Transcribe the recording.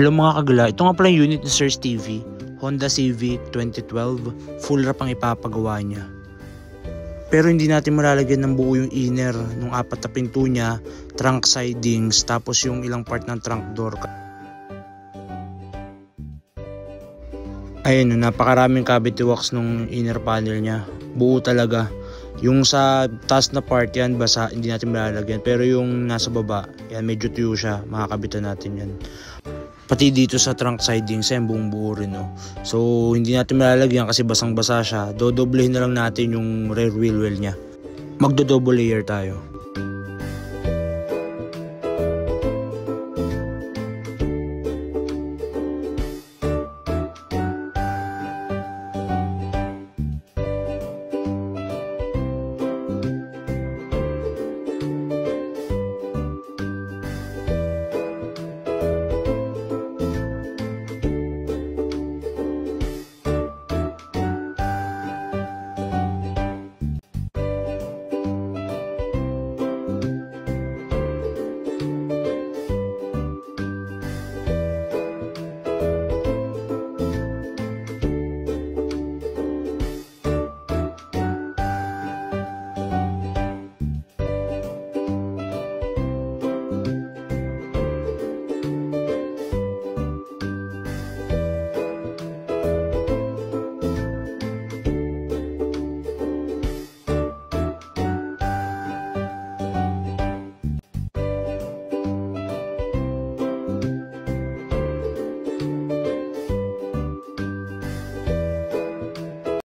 Hello mga kagala, ito nga pala yung unit ni Sir Stevie, Honda Civic 2012, full wrap ang ipapagawa niya. Pero hindi natin malalagyan ng buo yung inner, nung apat na pinto niya, trunk sidings, tapos yung ilang part ng trunk door. Ayun, napakaraming cavity wax nung inner panel niya, buo talaga. Yung sa taas na part yan, basa, hindi natin malalagyan. Pero yung nasa baba, yan medyo tuyo siya, makakabitan natin yan. Pati dito sa trunk sidings, yan buong buo rin. No? So hindi natin malalagyan kasi basang basa siya. Dodoblehin na lang natin yung rear wheel well niya. Magdo-double layer tayo.